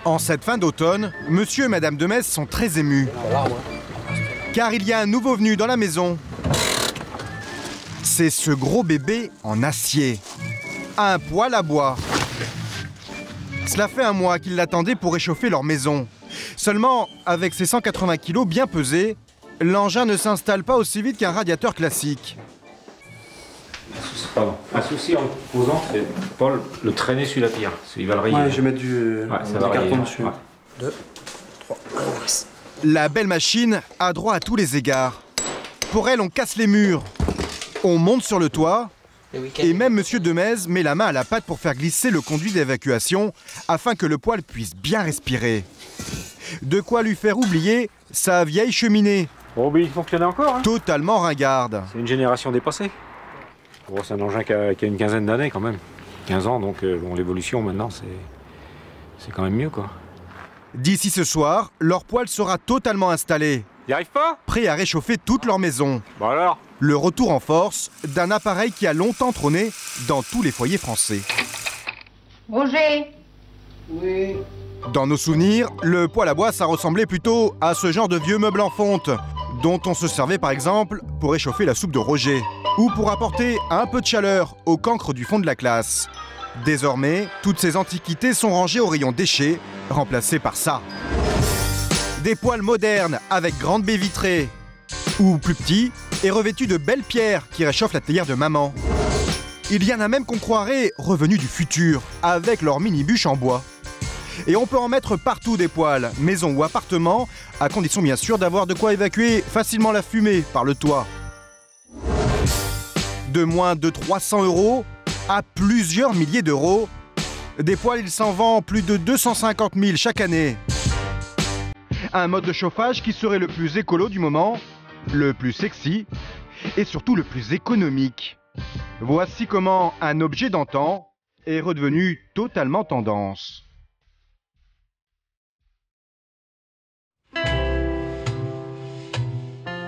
En cette fin d'automne, monsieur et madame Demez sont très émus. Car il y a un nouveau venu dans la maison. C'est ce gros bébé en acier. Un poêle à bois. Cela fait un mois qu'ils l'attendaient pour réchauffer leur maison. Seulement, avec ses 180 kilos bien pesés, l'engin ne s'installe pas aussi vite qu'un radiateur classique. Pardon. Un souci en posant, c'est pas le traîner sur la pierre. Il va le rayer. Ouais, je vais mettre du carton dessus. Ouais. 2, 3, La belle machine a droit à tous les égards. Pour elle, on casse les murs, on monte sur le toit, et même monsieur Demez met la main à la pâte pour faire glisser le conduit d'évacuation afin que le poêle puisse bien respirer. De quoi lui faire oublier sa vieille cheminée. Bon, mais il fonctionne encore. Hein. Totalement ringarde. C'est une génération dépassée. Bon, c'est un engin qui a une quinzaine d'années quand même. 15 ans, donc bon, l'évolution maintenant, c'est quand même mieux, quoi. D'ici ce soir, leur poêle sera totalement installé. Y arrive pas? Prêt à réchauffer toute leur maison. Bon alors? Le retour en force d'un appareil qui a longtemps trôné dans tous les foyers français. Roger? Oui. Dans nos souvenirs, le poêle à bois, ça ressemblait plutôt à ce genre de vieux meubles en fonte, dont on se servait par exemple pour réchauffer la soupe de Roger, ou pour apporter un peu de chaleur au cancre du fond de la classe. Désormais, toutes ces antiquités sont rangées au rayon déchets, remplacées par ça. Des poêles modernes avec grande baie vitrée, ou plus petits et revêtus de belles pierres qui réchauffent la théière de maman. Il y en a même qu'on croirait revenus du futur, avec leurs mini-bûches en bois. Et on peut en mettre partout des poêles, maison ou appartement, à condition bien sûr d'avoir de quoi évacuer facilement la fumée par le toit. De moins de 300 € à plusieurs milliers d'euros, des poêles il s'en vend plus de 250 000 chaque année. Un mode de chauffage qui serait le plus écolo du moment, le plus sexy et surtout le plus économique. Voici comment un objet d'antan est redevenu totalement tendance.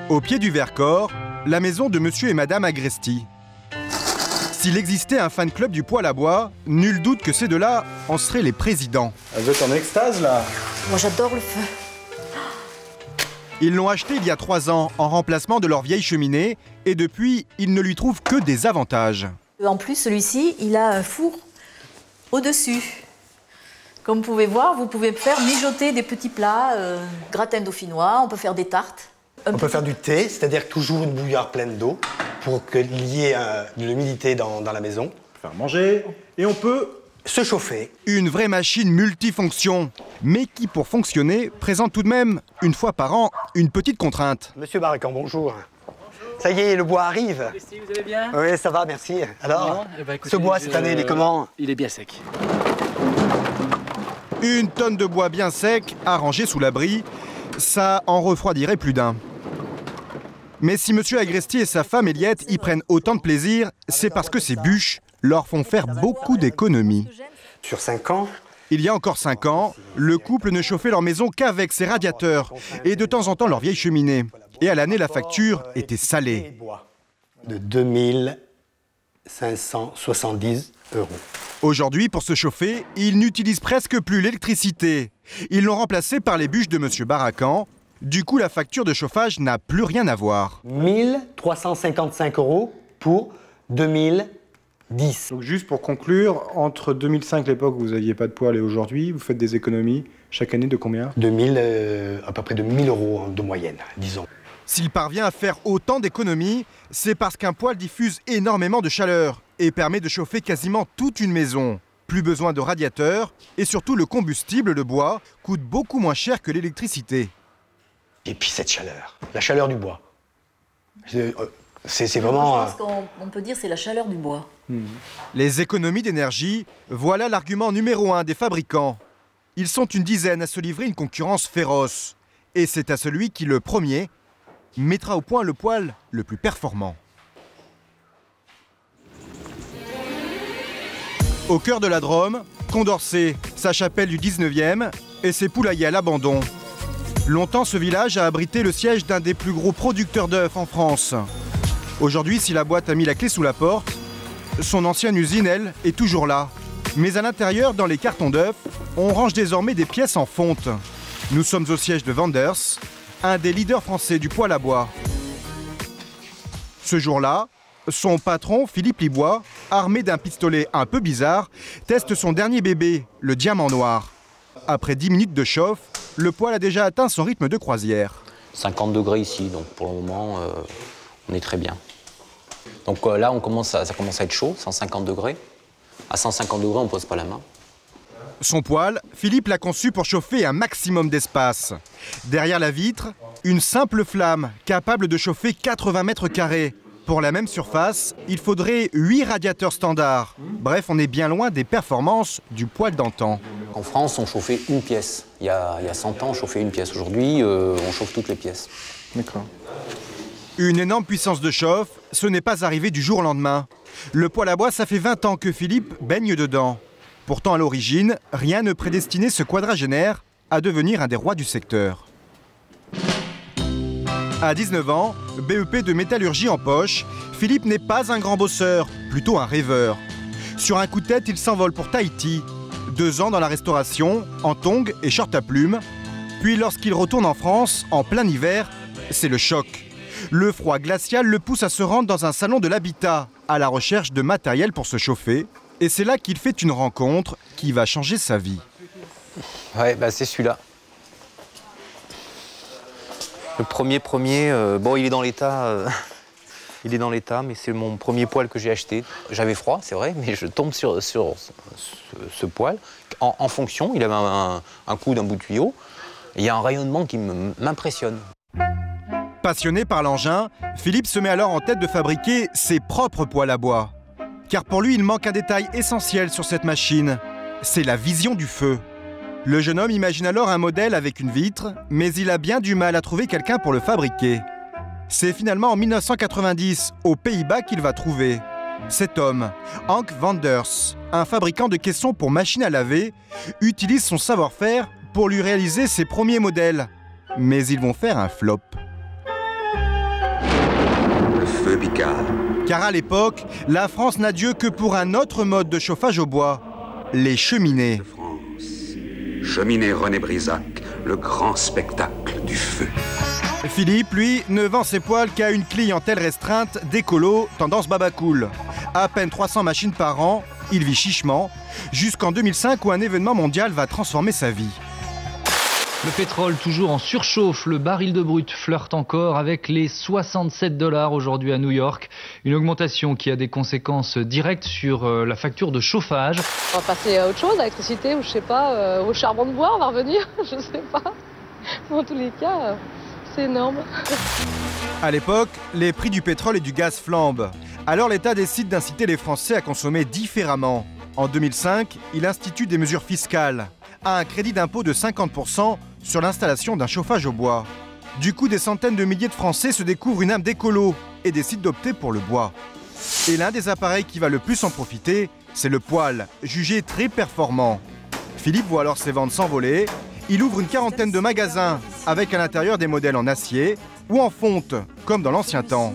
Au pied du Vercors, la maison de monsieur et madame Agresti. S'il existait un fan club du poêle à bois, nul doute que ces deux-là en seraient les présidents. Vous êtes en extase là? Moi j'adore le feu. Ils l'ont acheté il y a 3 ans en remplacement de leur vieille cheminée et depuis, ils ne lui trouvent que des avantages. En plus, celui-ci, il a un four au-dessus. Comme vous pouvez voir, vous pouvez faire mijoter des petits plats, gratin dauphinois, on peut faire des tartes. On peut faire du thé, c'est-à-dire toujours une bouilloire pleine d'eau pour qu'il y ait de l'humidité dans la maison. On peut faire manger et on peut se chauffer. Une vraie machine multifonction, mais qui pour fonctionner présente tout de même, une fois par an, une petite contrainte. Monsieur Barakan, bonjour. Ça y est, le bois arrive. Christy, vous allez bien? Oui, ça va, merci. Alors, écoutez, ce bois cette année, il est comment? Il est bien sec. Une tonne de bois bien sec, arrangé sous l'abri, ça en refroidirait plus d'un. Mais si monsieur Agresti et sa femme Eliette y prennent autant de plaisir, c'est parce que ces bûches leur font faire beaucoup d'économies. Sur 5 ans? Il y a encore 5 ans, le couple ne chauffait leur maison qu'avec ses radiateurs et de temps en temps leur vieille cheminée. Et à l'année, la facture était salée. De 2 570 €. Aujourd'hui, pour se chauffer, ils n'utilisent presque plus l'électricité. Ils l'ont remplacée par les bûches de monsieur Barakan. Du coup, la facture de chauffage n'a plus rien à voir. 1 355 € pour 2010. Donc juste pour conclure, entre 2005, l'époque où vous n'aviez pas de poêle, et aujourd'hui, vous faites des économies chaque année de combien? À peu près de 1 000 € de moyenne, disons. S'il parvient à faire autant d'économies, c'est parce qu'un poêle diffuse énormément de chaleur et permet de chauffer quasiment toute une maison. Plus besoin de radiateurs et surtout le combustible, le bois, coûte beaucoup moins cher que l'électricité. Et puis cette chaleur, la chaleur du bois. C'est vraiment... Je pense qu'on peut dire que c'est la chaleur du bois. Les économies d'énergie, voilà l'argument numéro 1 des fabricants. Ils sont une dizaine à se livrer une concurrence féroce. Et c'est à celui qui, le premier, mettra au point le poêle le plus performant. Au cœur de la Drôme, Condorcet, sa chapelle du 19e et ses poulaillers à l'abandon. Longtemps, ce village a abrité le siège d'un des plus gros producteurs d'œufs en France. Aujourd'hui, si la boîte a mis la clé sous la porte, son ancienne usine, elle, est toujours là. Mais à l'intérieur, dans les cartons d'œufs, on range désormais des pièces en fonte. Nous sommes au siège de Wanders, un des leaders français du poêle à bois. Ce jour-là, son patron, Philippe Libois, armé d'un pistolet un peu bizarre, teste son dernier bébé, le diamant noir. Après 10 minutes de chauffe, le poêle a déjà atteint son rythme de croisière. 50 degrés ici, donc pour le moment, on est très bien. Donc là, ça commence à être chaud, 150 degrés. À 150 degrés, on ne pose pas la main. Son poêle, Philippe l'a conçu pour chauffer un maximum d'espace. Derrière la vitre, une simple flamme capable de chauffer 80 mètres carrés. Pour la même surface, il faudrait 8 radiateurs standards. Bref, on est bien loin des performances du poêle d'antan. En France, on chauffait une pièce. Il y a 100 ans, on chauffait une pièce. Aujourd'hui, on chauffe toutes les pièces. D'accord. Une énorme puissance de chauffe, ce n'est pas arrivé du jour au lendemain. Le poêle à bois, ça fait 20 ans que Philippe baigne dedans. Pourtant, à l'origine, rien ne prédestinait ce quadragénaire à devenir un des rois du secteur. À 19 ans, BEP de métallurgie en poche, Philippe n'est pas un grand bosseur, plutôt un rêveur. Sur un coup de tête, il s'envole pour Tahiti. 2 ans dans la restauration, en tongs et short à plumes. Puis lorsqu'il retourne en France, en plein hiver, c'est le choc. Le froid glacial le pousse à se rendre dans un salon de l'habitat, à la recherche de matériel pour se chauffer. Et c'est là qu'il fait une rencontre qui va changer sa vie. Ouais, c'est celui-là. Le premier, bon, il est dans l'état, mais c'est mon premier poêle que j'ai acheté. J'avais froid, c'est vrai, mais je tombe sur ce poêle en fonction. Il avait un coup d'un bout de tuyau. Il y a un rayonnement qui m'impressionne. Passionné par l'engin, Philippe se met alors en tête de fabriquer ses propres poêles à bois. Car pour lui, il manque un détail essentiel sur cette machine. C'est la vision du feu. Le jeune homme imagine alors un modèle avec une vitre, mais il a bien du mal à trouver quelqu'un pour le fabriquer. C'est finalement en 1990, aux Pays-Bas, qu'il va trouver cet homme. Hank Wanders, un fabricant de caissons pour machines à laver, utilise son savoir-faire pour lui réaliser ses premiers modèles. Mais ils vont faire un flop. Le feu Picard. Car à l'époque, la France n'a Dieu que pour un autre mode de chauffage au bois, les cheminées. Cheminée René Brisac, le grand spectacle du feu. Philippe, lui, ne vend ses poêles qu'à une clientèle restreinte d'écolos, tendance babacool. À peine 300 machines par an, il vit chichement, jusqu'en 2005 où un événement mondial va transformer sa vie. Le pétrole toujours en surchauffe, le baril de brut flirte encore avec les 67 $ aujourd'hui à New York. Une augmentation qui a des conséquences directes sur la facture de chauffage. On va passer à autre chose, à l'électricité ou je sais pas, au charbon de bois, on va revenir, je sais pas. En tous les cas, c'est énorme. À l'époque, les prix du pétrole et du gaz flambent. Alors l'État décide d'inciter les Français à consommer différemment. En 2005, il institue des mesures fiscales. Un crédit d'impôt de 50% sur l'installation d'un chauffage au bois. Du coup, des centaines de milliers de Français se découvrent une âme d'écolo et décident d'opter pour le bois. Et l'un des appareils qui va le plus en profiter, c'est le poêle, jugé très performant. Philippe voit alors ses ventes s'envoler. Il ouvre une quarantaine de magasins avec à l'intérieur des modèles en acier ou en fonte, comme dans l'ancien temps.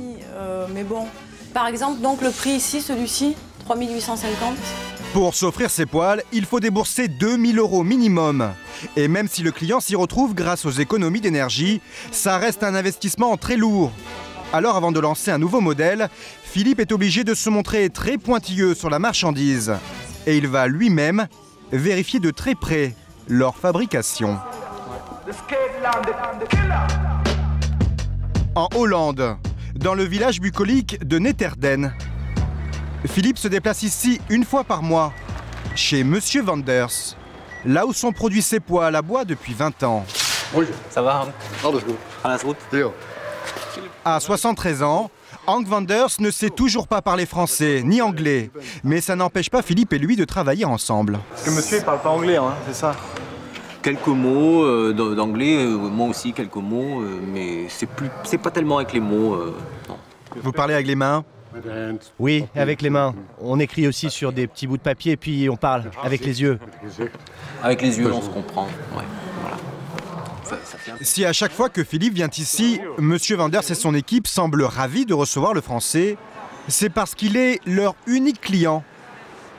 Mais bon, par exemple, donc le prix ici, celui-ci, 3850. Pour s'offrir ces poêles, il faut débourser 2000 € minimum. Et même si le client s'y retrouve grâce aux économies d'énergie, ça reste un investissement très lourd. Alors avant de lancer un nouveau modèle, Philippe est obligé de se montrer très pointilleux sur la marchandise. Et il va lui-même vérifier de très près leur fabrication. En Hollande, dans le village bucolique de Netterden, Philippe se déplace ici une fois par mois, chez Monsieur Wanders, là où sont produits ses poêles à bois depuis 20 ans. Oui. Ça va, hein? À 73 ans, Hank Wanders ne sait toujours pas parler français ni anglais, mais ça n'empêche pas Philippe et lui de travailler ensemble. Parce que monsieur, il parle pas anglais, hein, c'est ça? Quelques mots d'anglais, moi aussi quelques mots, mais c'est pas tellement avec les mots. Non. Vous parlez avec les mains? Oui, avec les mains. On écrit aussi sur des petits bouts de papier, puis on parle avec les yeux. Avec les yeux, on se comprend. Ouais, voilà. Si à chaque fois que Philippe vient ici, Monsieur Wanders et son équipe semblent ravis de recevoir le Français, c'est parce qu'il est leur unique client.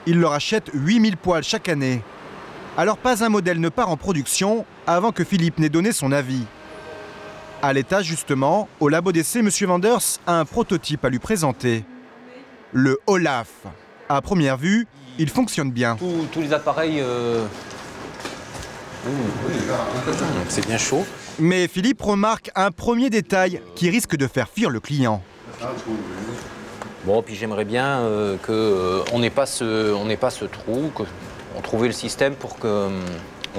Il leur achète 8000 poêles chaque année. Alors pas un modèle ne part en production avant que Philippe n'ait donné son avis. À l'étage justement, au labo d'essai, M. Wanders a un prototype à lui présenter. Le Olaf. À première vue, il fonctionne bien. Tous les appareils... c'est bien chaud. Mais Philippe remarque un premier détail qui risque de faire fuir le client. Bon, puis j'aimerais bien qu'on n'ait pas ce trou, qu'on trouve le système pour qu'on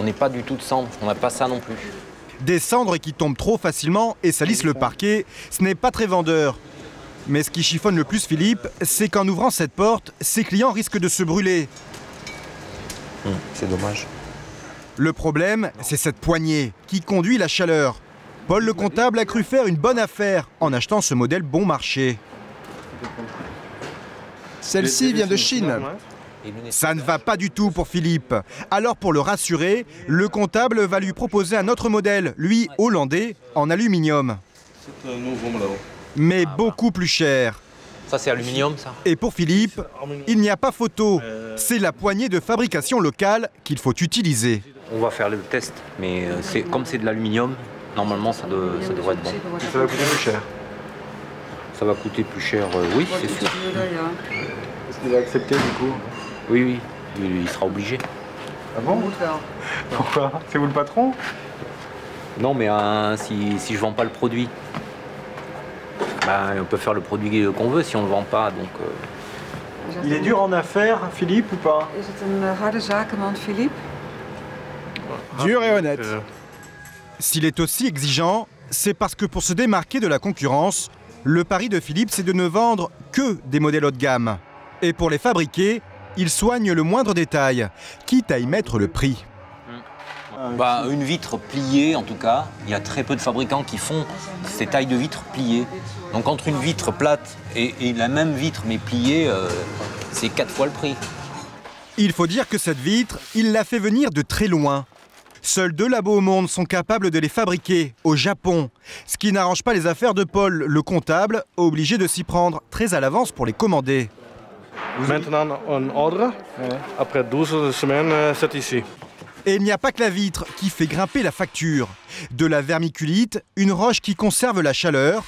n'ait pas du tout de cendres. On n'a pas ça non plus. Des cendres qui tombent trop facilement et salissent le parquet, ce n'est pas très vendeur. Mais ce qui chiffonne le plus Philippe, c'est qu'en ouvrant cette porte, ses clients risquent de se brûler. C'est dommage. Le problème, c'est cette poignée qui conduit la chaleur. Paul le comptable a cru faire une bonne affaire en achetant ce modèle bon marché. Celle-ci vient de Chine. Ça ne va pas du tout pour Philippe. Alors pour le rassurer, le comptable va lui proposer un autre modèle, lui hollandais, en aluminium. Mais beaucoup plus cher. Ça c'est aluminium ça. Et pour Philippe, il n'y a pas photo. C'est la poignée de fabrication locale qu'il faut utiliser. On va faire le test, mais comme c'est de l'aluminium, normalement ça devrait être bon. Ça va coûter plus cher. Ça va coûter plus cher, oui, c'est sûr. Est-ce qu'il va accepter du coup? Oui, il sera obligé. Ah bon? Pourquoi? C'est vous le patron? Non, mais si je vends pas le produit, on peut faire le produit qu'on veut si on ne le vend pas. Donc, Il est dur en affaires, Philippe, ou pas? Dur et honnête. S'il est aussi exigeant, c'est parce que pour se démarquer de la concurrence, le pari de Philippe, c'est de ne vendre que des modèles haut de gamme. Et pour les fabriquer, il soigne le moindre détail, quitte à y mettre le prix. Une vitre pliée, en tout cas, il y a très peu de fabricants qui font ces tailles de vitres pliées. Donc entre une vitre plate et la même vitre mais pliée, c'est 4 fois le prix. Il faut dire que cette vitre, il l'a fait venir de très loin. Seuls 2 labos au monde sont capables de les fabriquer, au Japon. Ce qui n'arrange pas les affaires de Paul, le comptable, obligé de s'y prendre très à l'avance pour les commander. Maintenant, un ordre. Après 12 semaines, c'est ici. Et il n'y a pas que la vitre qui fait grimper la facture. De la vermiculite, une roche qui conserve la chaleur,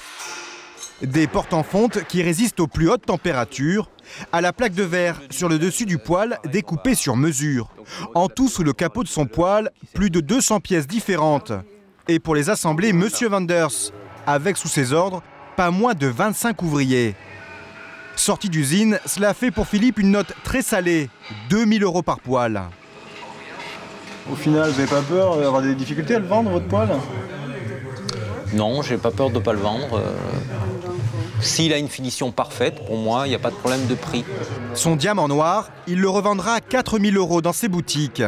des portes en fonte qui résistent aux plus hautes températures, à la plaque de verre sur le dessus du poêle découpée sur mesure. En tout, sous le capot de son poêle, plus de 200 pièces différentes. Et pour les assembler, M. Wanders, avec sous ses ordres, pas moins de 25 ouvriers. Sorti d'usine, cela fait pour Philippe une note très salée, 2000 € par poêle. Au final, vous n'avez pas peur d'avoir des difficultés à le vendre, votre poêle? Non, j'ai pas peur de ne pas le vendre. S'il a une finition parfaite, pour moi, il n'y a pas de problème de prix. Son diamant noir, il le revendra à 4000 € dans ses boutiques.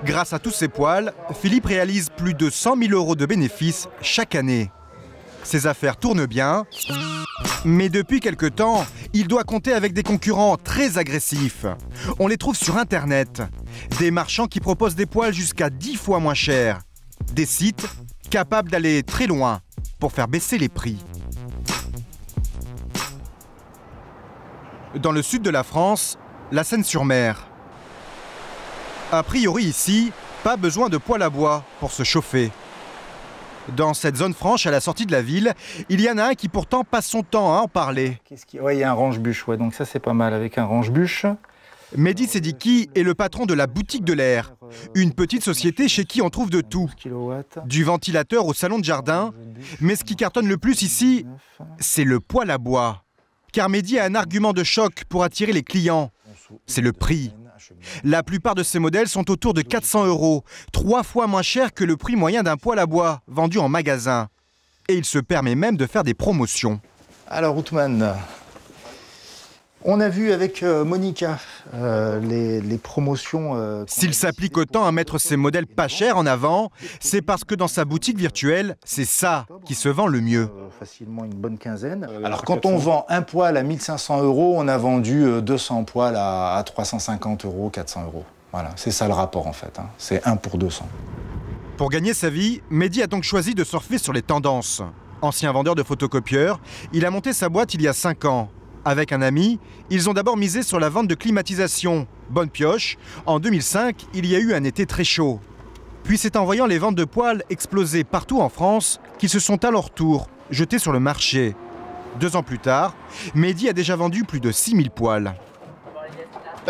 Grâce à tous ces poêles, Philippe réalise plus de 100 000 € de bénéfices chaque année. Ses affaires tournent bien, mais depuis quelque temps, il doit compter avec des concurrents très agressifs. On les trouve sur Internet. Des marchands qui proposent des poêles jusqu'à 10 fois moins chers. Des sites capables d'aller très loin pour faire baisser les prix. Dans le sud de la France, la Seine-sur-Mer. A priori ici, pas besoin de poêle à bois pour se chauffer. Dans cette zone franche à la sortie de la ville, il y en a un qui pourtant passe son temps à en parler. Ouais, il y a un range-bûche, donc ça c'est pas mal avec un range-bûche. Mehdi Sediki est le patron de la Boutique de l'Air, une petite société chez qui on trouve de tout. Du ventilateur au salon de jardin, mais ce qui cartonne le plus ici, c'est le poêle à bois. Car Mehdi a un argument de choc pour attirer les clients, c'est le prix. La plupart de ces modèles sont autour de 400 €, 3 fois moins cher que le prix moyen d'un poêle à bois vendu en magasin. Et il se permet même de faire des promotions. Alors Outman, on a vu avec Monica les promotions... S'il s'applique autant à mettre ces modèles pas chers en avant, c'est parce que dans sa boutique virtuelle, c'est ça qui se vend le mieux. Facilement une bonne quinzaine. Alors quand on vend un poêle à 1500 €, on a vendu 200 poêles à 350 €, 400 €. Voilà, c'est ça le rapport en fait, hein. C'est 1 pour 200. Pour gagner sa vie, Mehdi a donc choisi de surfer sur les tendances. Ancien vendeur de photocopieurs, il a monté sa boîte il y a 5 ans. Avec un ami, ils ont d'abord misé sur la vente de climatisation. Bonne pioche, en 2005, il y a eu un été très chaud. Puis c'est en voyant les ventes de poêles exploser partout en France qu'ils se sont à leur tour jetés sur le marché. 2 ans plus tard, Mehdi a déjà vendu plus de 6000 poêles.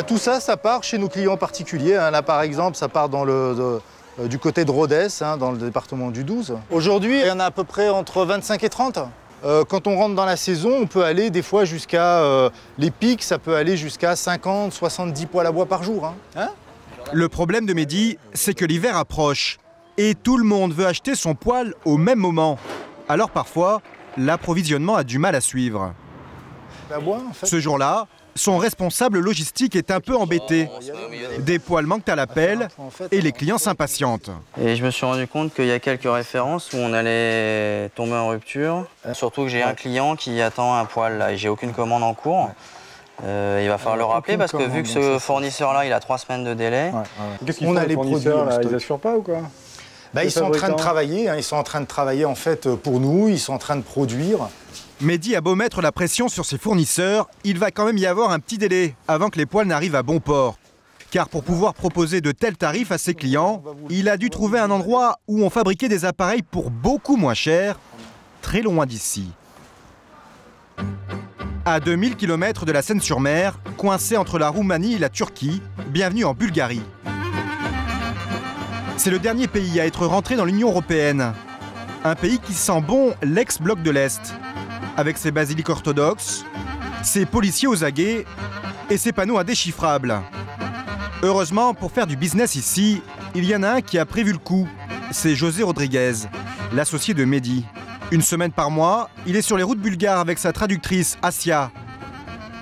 Tout ça, ça part chez nos clients particuliers. Là, par exemple, ça part du côté de Rodez, dans le département du 12. Aujourd'hui, il y en a à peu près entre 25 et 30. Quand on rentre dans la saison, on peut aller des fois jusqu'à... les pics, ça peut aller jusqu'à 50, 70 poêles à bois par jour. Le problème de Mehdi, c'est que l'hiver approche. Et tout le monde veut acheter son poêle au même moment. Alors parfois, l'approvisionnement a du mal à suivre. Ce jour-là, son responsable logistique est un peu embêté. Des poêles manquent à l'appel et les clients s'impatientent. Et je me suis rendu compte qu'il y a quelques références où on allait tomber en rupture. Surtout que j'ai un client qui attend un poêle là et j'ai aucune commande en cours. Il va falloir le rappeler parce que vu que ce fournisseur-là, il a 3 semaines de délai. Qu'est-ce qu'ils font les fournisseurs là, ils assurent pas ou quoi? Ils sont en train de travailler, ils sont en train de travailler en fait pour nous, ils sont en train de produire. Mehdi a beau mettre la pression sur ses fournisseurs, il va quand même y avoir un petit délai avant que les poêles n'arrivent à bon port. Car pour pouvoir proposer de tels tarifs à ses clients, il a dû trouver un endroit où on fabriquait des appareils pour beaucoup moins cher, très loin d'ici. À 2000 km de la Seine-sur-Mer, coincé entre la Roumanie et la Turquie, bienvenue en Bulgarie. C'est le dernier pays à être rentré dans l'Union européenne. Un pays qui sent bon l'ex-bloc de l'Est, avec ses basiliques orthodoxes, ses policiers aux aguets et ses panneaux indéchiffrables. Heureusement, pour faire du business ici, il y en a un qui a prévu le coup. C'est José Rodriguez, l'associé de Mehdi. 1 semaine par mois, il est sur les routes bulgares avec sa traductrice Asia.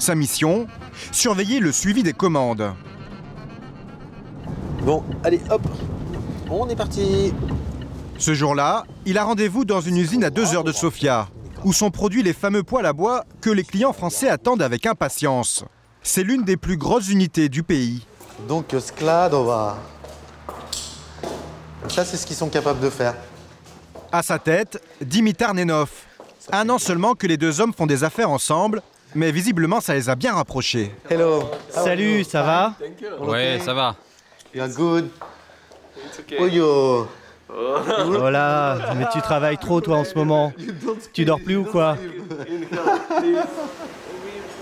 Sa mission, surveiller le suivi des commandes. Bon, allez, hop, on est parti. Ce jour-là, il a rendez-vous dans une usine à 2 heures de Sofia, où sont produits les fameux poêles à bois que les clients français attendent avec impatience. C'est l'une des plus grosses unités du pays. Donc Sklad, on va... Ça, c'est ce qu'ils sont capables de faire. À sa tête, Dimitar Nenov. 1 an seulement que les 2 hommes font des affaires ensemble, mais visiblement ça les a bien rapprochés. Hello. Salut, ça va? Ouais, ça va. You're good. Oh yo. Voilà, mais tu travailles trop toi en ce moment. Tu dors plus ou quoi?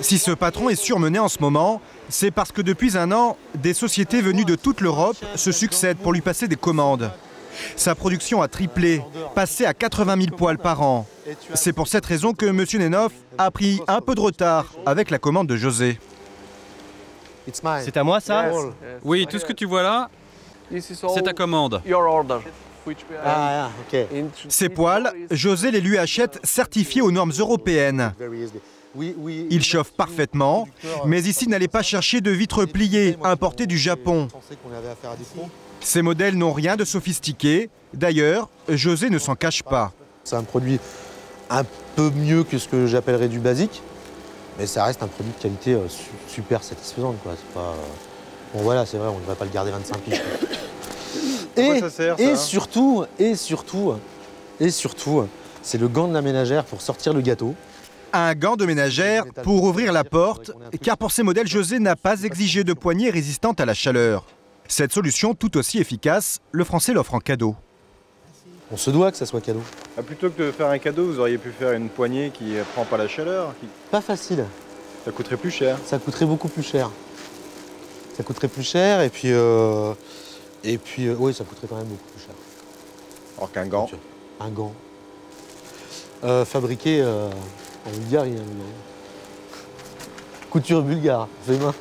Si ce patron est surmené en ce moment, c'est parce que depuis 1 an, des sociétés venues de toute l'Europe se succèdent pour lui passer des commandes. Sa production a triplé, passé à 80 000 poêles par an. C'est pour cette raison que M. Nenov a pris un peu de retard avec la commande de José. C'est à moi ça? Oui, tout ce que tu vois là, c'est ta commande. Ah, ok. Ces poêles, José les lui achète certifiés aux normes européennes. Ils chauffent parfaitement, mais ici n'allez pas chercher de vitres pliées importées du Japon. Ces modèles n'ont rien de sophistiqué. D'ailleurs, José ne s'en cache pas. C'est un produit un peu mieux que ce que j'appellerais du basique, mais ça reste un produit de qualité super satisfaisante, quoi. C'est pas... Bon voilà, c'est vrai, on ne va pas le garder 25 piges. Et surtout, c'est le gant de la ménagère pour sortir le gâteau. Un gant de ménagère pour ouvrir la porte, car pour ces modèles, José n'a pas exigé de poignée résistante à la chaleur. Cette solution, tout aussi efficace, le Français l'offre en cadeau. On se doit que ça soit cadeau. Plutôt que de faire un cadeau, vous auriez pu faire une poignée qui ne prend pas la chaleur. Pas facile. Ça coûterait plus cher. Ça coûterait beaucoup plus cher. Ça coûterait plus cher et puis oui, ça coûterait quand même beaucoup plus cher. Alors qu'un gant. Un gant. Fabriqué en Bulgarie. Couture bulgare, fait main.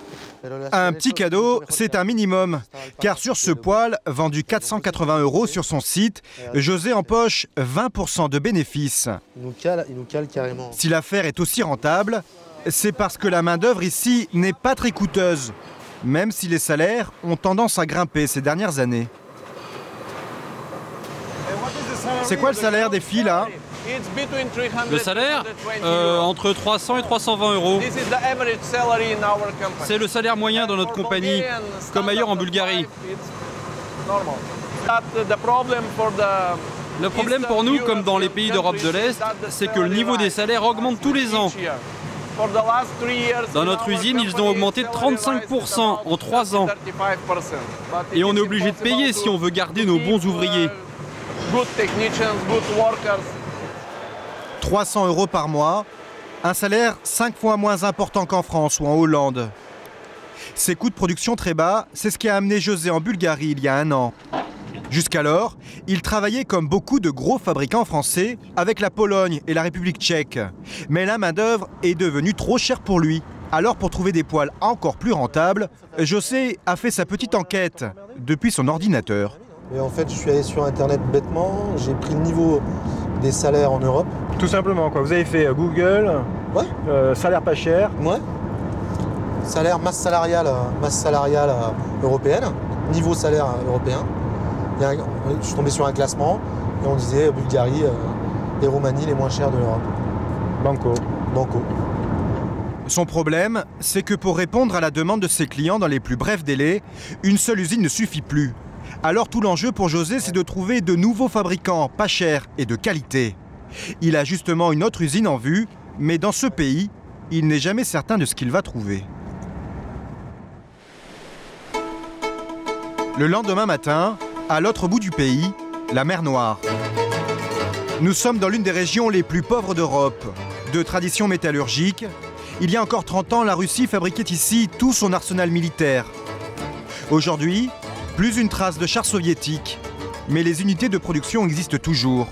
Un petit cadeau, c'est un minimum, car sur ce poêle, vendu 480 € sur son site, José empoche 20% de bénéfices. Il nous cale carrément. Si l'affaire est aussi rentable, c'est parce que la main-d'œuvre ici n'est pas très coûteuse, même si les salaires ont tendance à grimper ces dernières années. C'est quoi le salaire des filles là? Le salaire entre 300 et 320 €. C'est le salaire moyen dans notre compagnie, comme ailleurs en Bulgarie. Le problème pour nous, comme dans les pays d'Europe de l'Est, c'est que le niveau des salaires augmente tous les ans. Dans notre usine, ils ont augmenté de 35% en 3 ans. Et on est obligé de payer si on veut garder nos bons ouvriers. 300 € par mois, un salaire 5 fois moins important qu'en France ou en Hollande. Ces coûts de production très bas, c'est ce qui a amené José en Bulgarie il y a 1 an. Jusqu'alors, il travaillait comme beaucoup de gros fabricants français avec la Pologne et la République tchèque. Mais la main-d'œuvre est devenue trop chère pour lui. Alors pour trouver des poêles encore plus rentables, José a fait sa petite enquête depuis son ordinateur. Et en fait, je suis allé sur Internet bêtement, j'ai pris le niveau des salaires en Europe. Tout simplement, quoi. Vous avez fait Google, salaire pas cher. Ouais. Salaire, masse salariale européenne, niveau salaire européen. Je suis tombé sur un classement et on disait Bulgarie et Roumanie les moins chers de l'Europe. Banco. Banco. Son problème, c'est que pour répondre à la demande de ses clients dans les plus brefs délais, une seule usine ne suffit plus. Alors tout l'enjeu pour José, c'est de trouver de nouveaux fabricants pas chers et de qualité. Il a justement une autre usine en vue, mais dans ce pays, il n'est jamais certain de ce qu'il va trouver. Le lendemain matin, à l'autre bout du pays, la mer Noire. Nous sommes dans l'une des régions les plus pauvres d'Europe. De tradition métallurgique, il y a encore 30 ans, la Russie fabriquait ici tout son arsenal militaire. Aujourd'hui, plus une trace de chars soviétiques, mais les unités de production existent toujours.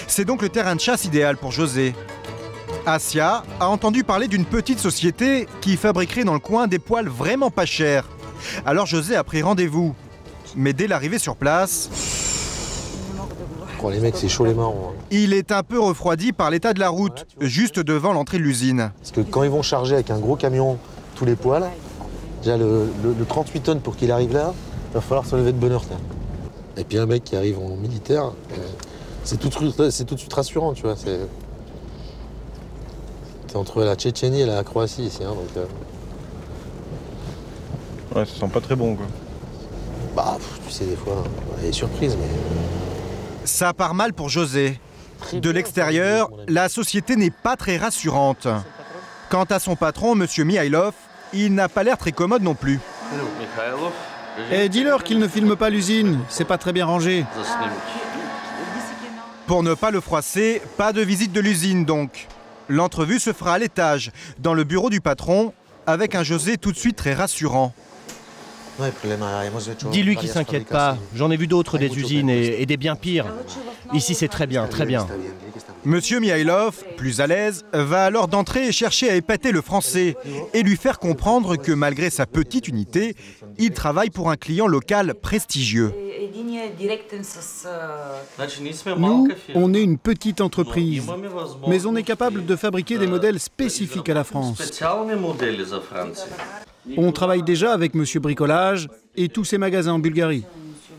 C'est donc le terrain de chasse idéal pour José. Asia a entendu parler d'une petite société qui fabriquerait dans le coin des poêles vraiment pas chers. Alors José a pris rendez-vous. Mais dès l'arrivée sur place... Oh, les mecs, c'est chaud les mains. Il est un peu refroidi par l'état de la route, juste devant l'entrée de l'usine. Parce que quand ils vont charger avec un gros camion tous les poêles, déjà le 38 tonnes pour qu'il arrive là, il va falloir se lever de bonne heure. Et puis un mec qui arrive en militaire, c'est tout de suite rassurant, tu vois. C'est entre la Tchétchénie et la Croatie ici. Hein, donc, Ouais, ça sent pas très bon, quoi. Bah, tu sais, des fois, on est surprise, mais... Ça part mal pour José. De l'extérieur, la société n'est pas très rassurante. Quant à son patron, M. Mihailov, il n'a pas l'air très commode non plus. Et dis-leur qu'ils ne filment pas l'usine, c'est pas très bien rangé. Pour ne pas le froisser, pas de visite de l'usine donc. L'entrevue se fera à l'étage, dans le bureau du patron, avec un José tout de suite très rassurant. Dis-lui qu'il s'inquiète pas, j'en ai vu d'autres des usines et des bien pires. Ici c'est très bien, très bien. Monsieur Mihailov, plus à l'aise, va alors d'entrée chercher à épater le français et lui faire comprendre que malgré sa petite unité, il travaille pour un client local prestigieux. Nous, on est une petite entreprise, mais on est capable de fabriquer des modèles spécifiques à la France. On travaille déjà avec Monsieur Bricolage et tous ses magasins en Bulgarie.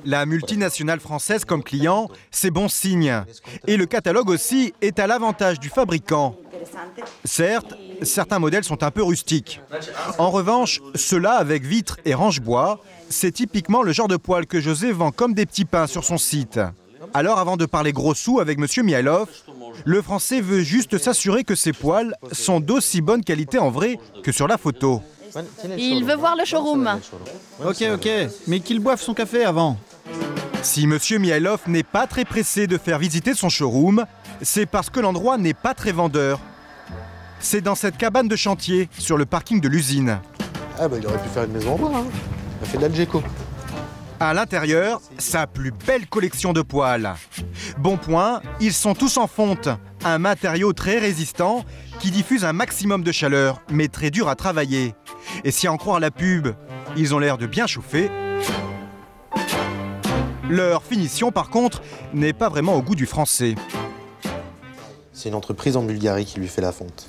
La multinationale française comme client, c'est bon signe. Et le catalogue aussi est à l'avantage du fabricant. Certes, certains modèles sont un peu rustiques. En revanche, ceux-là avec vitres et range-bois, c'est typiquement le genre de poêle que José vend comme des petits pains sur son site. Alors avant de parler gros sous avec M. Mihailov, le Français veut juste s'assurer que ces poêles sont d'aussi bonne qualité en vrai que sur la photo. Il veut voir le showroom. Ok, mais qu'il boive son café avant. Si M. Mihailov n'est pas très pressé de faire visiter son showroom, c'est parce que l'endroit n'est pas très vendeur. C'est dans cette cabane de chantier, sur le parking de l'usine. Ah bah il aurait pu faire une maison en bois, hein. Il a fait de l'Algeco. À l'intérieur, sa plus belle collection de poêles. Bon point, ils sont tous en fonte, un matériau très résistant qui diffuse un maximum de chaleur, mais très dur à travailler. Et si à en croire la pub, ils ont l'air de bien chauffer. Leur finition, par contre, n'est pas vraiment au goût du français. C'est une entreprise en Bulgarie qui lui fait la fonte.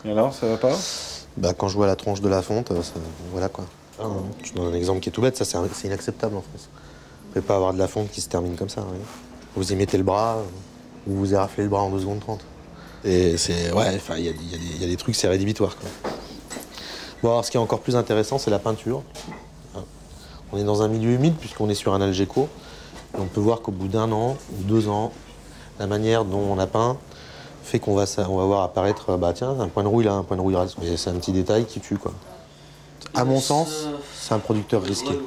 Et alors, ça va pas? Bah, quand je vois la tranche de la fonte, voilà quoi. Je donne un exemple qui est tout bête, ça c'est inacceptable en France. Vous ne pouvez pas avoir de la fonte qui se termine comme ça. Hein. Vous y mettez le bras, vous vous éraflez le bras en 2 secondes 30. Et c'est. Ouais, enfin, il y a des trucs, c'est rédhibitoire quoi. Bon, alors ce qui est encore plus intéressant, c'est la peinture. On est dans un milieu humide puisqu'on est sur un Algeco. Et on peut voir qu'au bout d'1 an ou 2 ans, la manière dont on a peint fait qu'on va voir apparaître, bah tiens, un point de rouille là, un point de rouille là. C'est un petit détail qui tue, quoi. À mon sens, c'est un producteur risqué.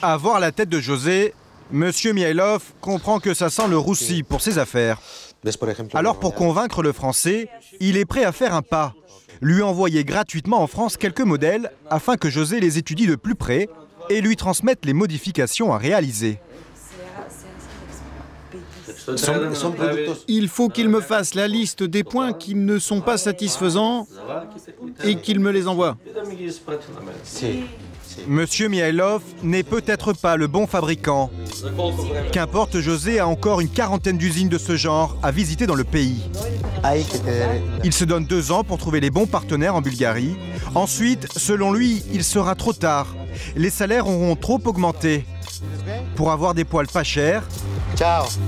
À voir la tête de José, Monsieur Mihailov comprend que ça sent le roussi pour ses affaires. Alors pour convaincre le Français, il est prêt à faire un pas. Lui envoyer gratuitement en France quelques modèles afin que José les étudie de plus près et lui transmette les modifications à réaliser. Il faut qu'il me fasse la liste des points qui ne sont pas satisfaisants et qu'il me les envoie. Monsieur Mihailov n'est peut-être pas le bon fabricant. Qu'importe, José a encore une quarantaine d'usines de ce genre à visiter dans le pays. Il se donne 2 ans pour trouver les bons partenaires en Bulgarie. Ensuite, selon lui, il sera trop tard. Les salaires auront trop augmenté. Pour avoir des poils pas chers,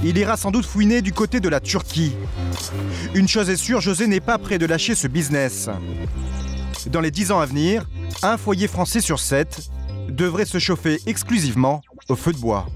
il ira sans doute fouiner du côté de la Turquie. Une chose est sûre, José n'est pas prêt de lâcher ce business. Dans les 10 ans à venir, un foyer français sur 7 devrait se chauffer exclusivement au feu de bois.